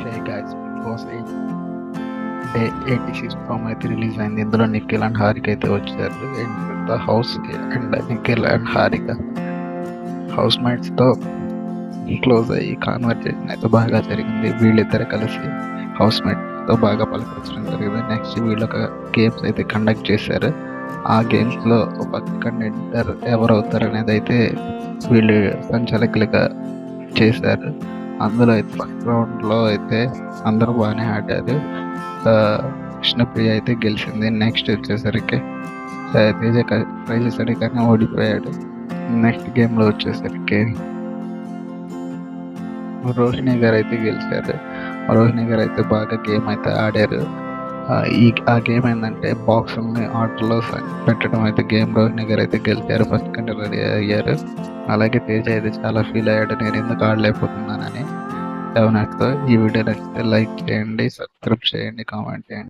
హే guys, Bigg Boss 8 day 86 promo అయితే release అయింది. ఇందులో నిఖిల్ అండ్ హారిక అయితే వచ్చారు. And the house and Nikhil and Harika housemates తో క్లోజ్ అయ్యి కాన్వర్సేషన్ అయితే బాగా జరిగింది. వీళ్ళిద్దరు కలిసి హౌస్ మేట్ తో బాగా పలకరించడం జరిగింది. నెక్స్ట్ వీళ్ళు ఒక గేమ్స్ అయితే కండక్ట్ చేశారు. ఆ గేమ్స్ లో ఒక కంటెండర్ ఎవరు అవుతారు అనేది అయితే వీళ్ళు సంచాలకులుగా చేశారు. అందులో అయితే ఫస్ట్ రౌండ్ లో అయితే అందరూ బాగానే ఆడారు. ఆ, కృష్ణప్రియ అయితే గెలిచింది. నెక్స్ట్ వచ్చేసరికి తేజ ట్రై చేశాడు కానీ ఓడిపోయాడు. నెక్స్ట్ గేమ్ లో వచ్చేసరికి రోహిణి గారు అయితే గెలిచారు. రోహిణి గారు అయితే బాగా గేమ్ అయితే ఆడారు. ఆ గేమ్ ఏంటంటే బాక్సుల్ని ఆటలో పెట్టడం అయితే గేమ్ రోహిణి గారు అయితే గెలిచారు. ఫస్ట్ కంటే రెడీ అయ్యారు. అలాగే తేజ అయితే చాలా ఫీల్ అయ్యాడు, నేను ఎందుకు ఆడలేకపోతున్నానని. ఈ వీడియో నచ్చితే లైక్ చేయండి, సబ్స్క్రైబ్ చేయండి, కామెంట్ చేయండి.